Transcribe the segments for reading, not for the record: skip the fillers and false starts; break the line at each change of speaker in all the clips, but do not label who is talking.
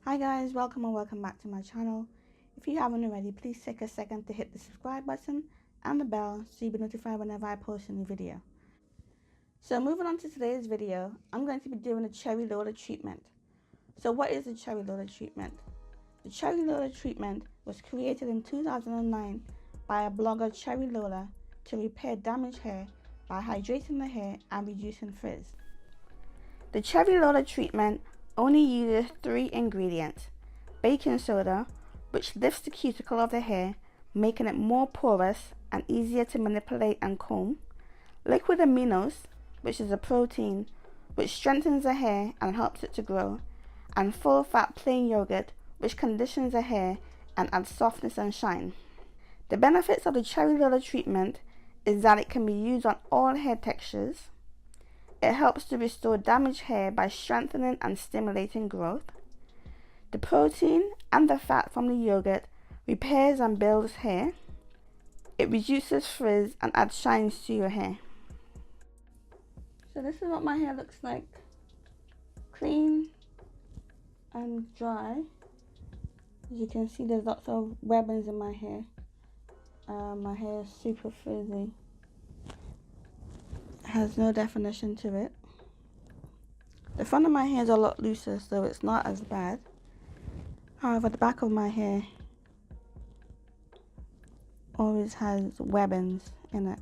Hi guys, welcome and welcome back to my channel. If you haven't already, please take a second to hit the subscribe button and the bell so you'll be notified whenever I post a new video. So moving on to today's video, I'm going to be doing a Cherry Lola treatment. So what is the Cherry Lola treatment? The Cherry Lola treatment was created in 2009 by a blogger, Cherry Lola, to repair damaged hair by hydrating the hair and reducing frizz. The Cherry Lola treatment only uses 3 ingredients: baking soda, which lifts the cuticle of the hair, making it more porous and easier to manipulate and comb; liquid aminos, which is a protein which strengthens the hair and helps it to grow; and full fat plain yogurt, which conditions the hair and adds softness and shine. The benefits of the Cherry Lola treatment is that it can be used on all hair textures. It helps to restore damaged hair by strengthening and stimulating growth. The protein and the fat from the yogurt repairs and builds hair. It reduces frizz and adds shines to your hair. So this is what my hair looks like. Clean and dry. As you can see, there's lots of webbings in my hair. My hair is super frizzy. Has no definition to it. The front of my hair is a lot looser, so it's not as bad. However, the back of my hair always has webbings in it.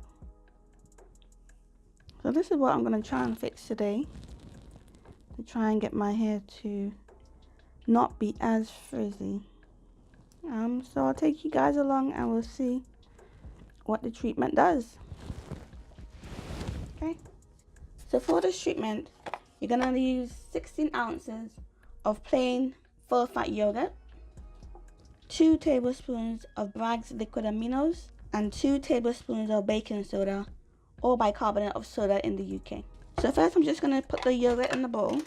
So this is what I'm going to try and fix today, to try and get my hair to not be as frizzy. So I'll take you guys along and we'll see what the treatment does. Okay, so for this treatment, you're going to use 16 ounces of plain full fat yogurt, 2 tablespoons of Bragg's liquid aminos, and 2 tablespoons of baking soda or bicarbonate of soda in the UK. So first I'm just going to put the yogurt in the bowl.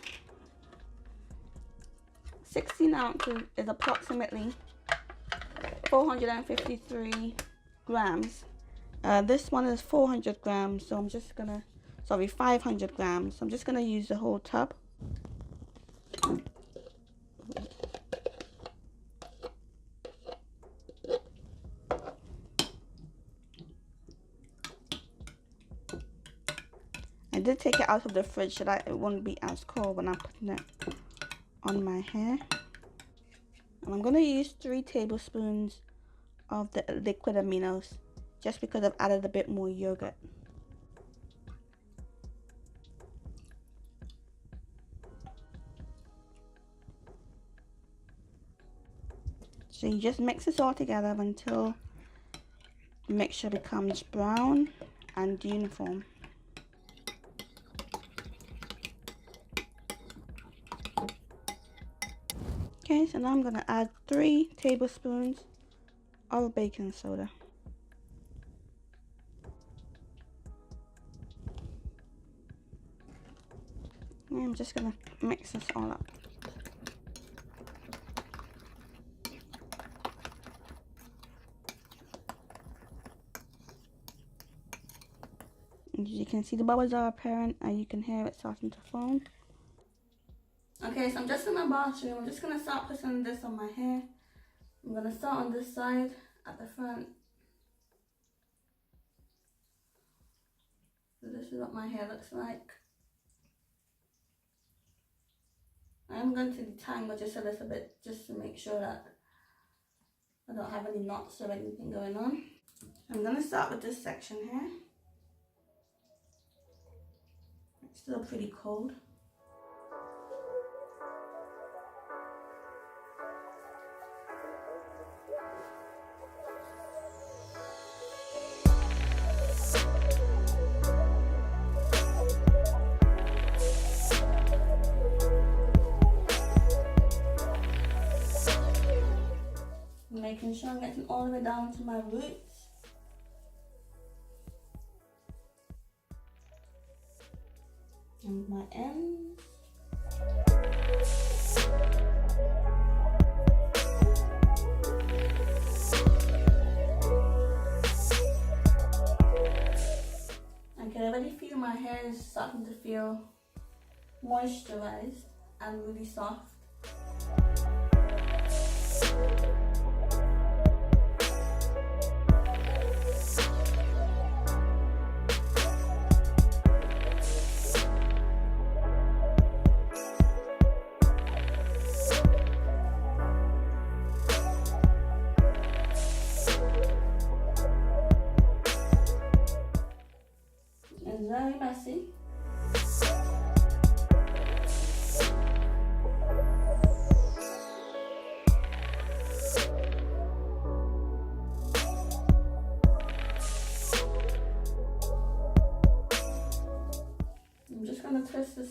16 ounces is approximately 453 grams. This one is 400 grams, so I'm just going to, 500 grams. So I'm just going to use the whole tub. I did take it out of the fridge so that it won't be as cold when I'm putting it on my hair. And I'm going to use 3 tablespoons of the liquid aminos, just because I've added a bit more yogurt. So you just mix this all together until the mixture becomes brown and uniform. Okay, so now I'm going to add 3 tablespoons of baking soda. And I'm just going to mix this all up. As you can see, the bubbles are apparent and you can hear it starting to foam. Okay, so I'm just in my bathroom. I'm just going to start putting this on my hair. I'm going to start on this side at the front. So this is what my hair looks like. I'm going to detangle just a little bit, just to make sure that I don't have any knots or anything going on. I'm going to start with this section here. It's still pretty cold. Making sure I'm getting all the way down to my roots. And my ends. I can already feel my hair is starting to feel moisturized and really soft.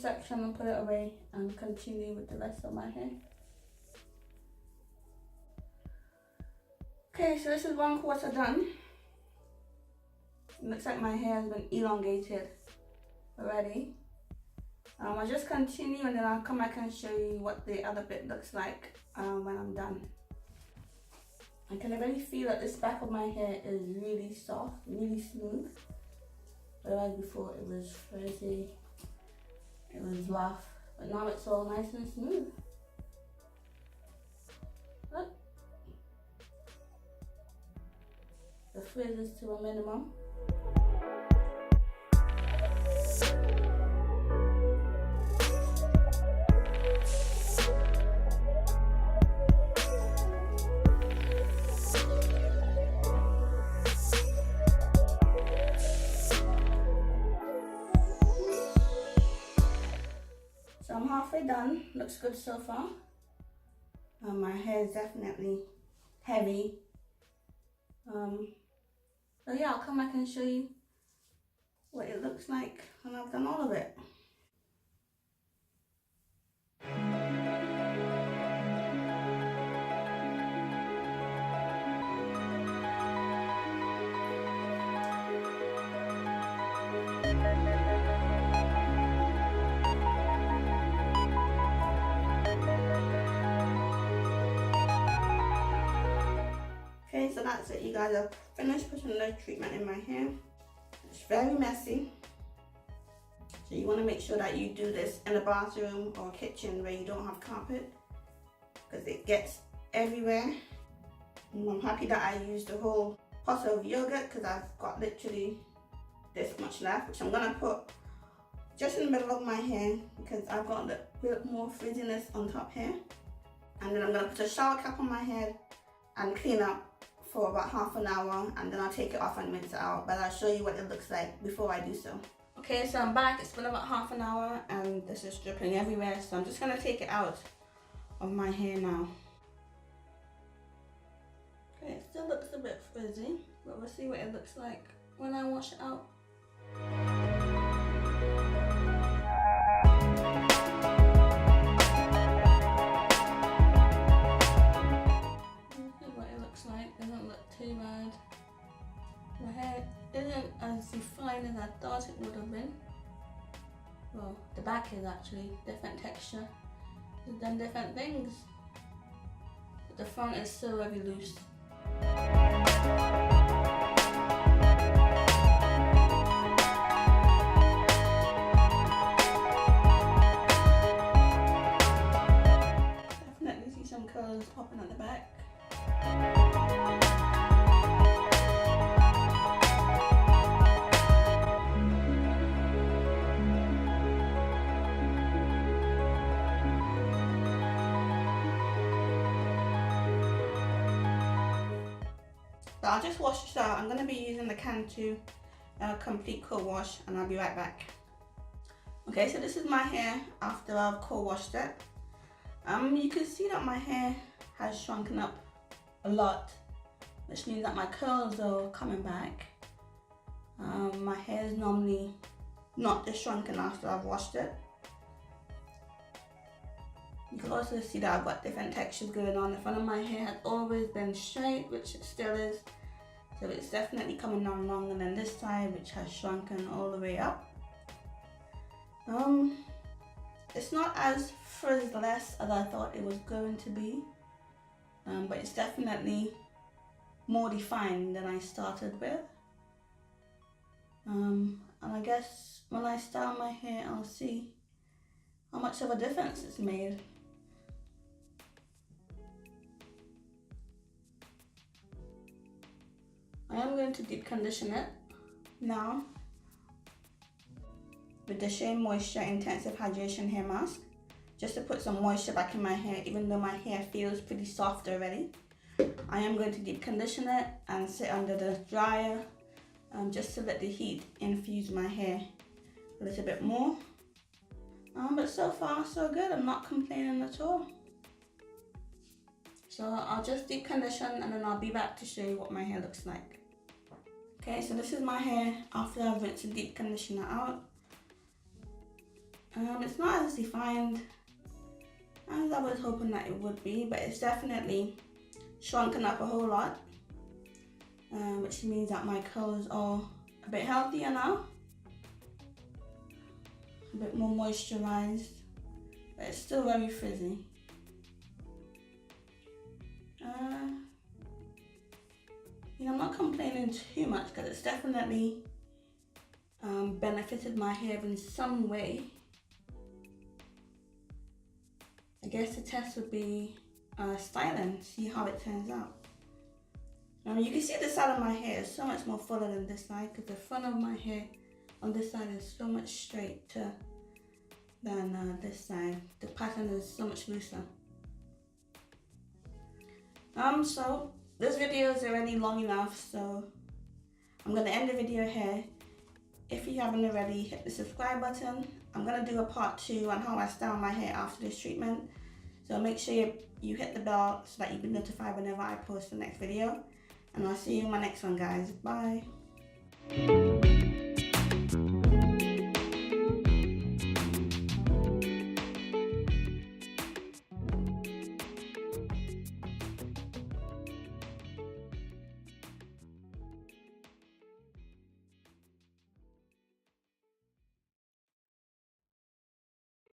section and put it away and continue with the rest of my hair. Okay, so this is 1/4 done. It looks like my hair has been elongated already. I'll just continue and then I'll come back and show you what the other bit looks like when I'm done. I can already feel that this back of my hair is really soft, really smooth. Whereas before it was frizzy, it was rough, but now it's all nice and smooth. Look. The frizz is to a minimum. So I'm halfway done, looks good so far. My hair is definitely heavy. So yeah, I'll come back and show you what it looks like when I've done all of it. Okay, so that's it, you guys. I've finished putting the treatment in my hair. It's very messy, so you want to make sure that you do this in a bathroom or kitchen where you don't have carpet, because it gets everywhere. And I'm happy that I used the whole pot of yogurt, because I've got literally this much left, which I'm going to put just in the middle of my hair because I've got a bit more frizziness on top here. And then I'm going to put a shower cap on my head and clean up for about half an hour, and then I'll take it off and rinse it out, but I'll show you what it looks like before I do so. Okay, so I'm back. It's been about half an hour and this is dripping everywhere, so I'm just going to take it out of my hair now. Okay, it still looks a bit frizzy, but we'll see what it looks like when I wash it out. Doesn't look too bad. My hair isn't as defined as I thought it would have been. Well, the back is actually different texture. It's done different things. But the front is still very loose. Definitely see some colours popping at the back. So I'll just wash this out. I'm going to be using the Can-2 complete co-wash, and I'll be right back. Okay, so this is my hair after I've co-washed it. You can see that my hair has shrunken up a lot, which means that my curls are coming back. My hair is normally not this shrunken after I've washed it. You can also see that I've got different textures going on. The front of my hair has always been straight, which it still is. So it's definitely coming down longer than this side, which has shrunken all the way up. It's not as frizzless as I thought it was going to be, but it's definitely more defined than I started with. And I guess when I style my hair, I'll see how much of a difference it's made. I am going to deep condition it now with the Shea Moisture Intensive Hydration Hair Mask, just to put some moisture back in my hair, even though my hair feels pretty soft already. I am going to deep condition it and sit under the dryer just to let the heat infuse my hair a little bit more. But so far so good, I'm not complaining at all. So I'll just deep condition and then I'll be back to show you what my hair looks like. Okay, so this is my hair after I've rinsed and deep conditioned it out. It's not as defined as I was hoping that it would be, but it's definitely shrunken up a whole lot, which means that my curls are a bit healthier now, a bit more moisturized, but it's still very frizzy. I'm not complaining too much because it's definitely benefited my hair in some way. I guess the test would be styling, see how it turns out. You can see the side of my hair is so much more fuller than this side because the front of my hair on this side is so much straighter than this side. The pattern is so much looser. So this video is already long enough, so I'm gonna end the video here. If you haven't already, hit the subscribe button. I'm gonna do a part 2 on how I style my hair after this treatment. So make sure you hit the bell so that you'll be notified whenever I post the next video. And I'll see you in my next one, guys. Bye.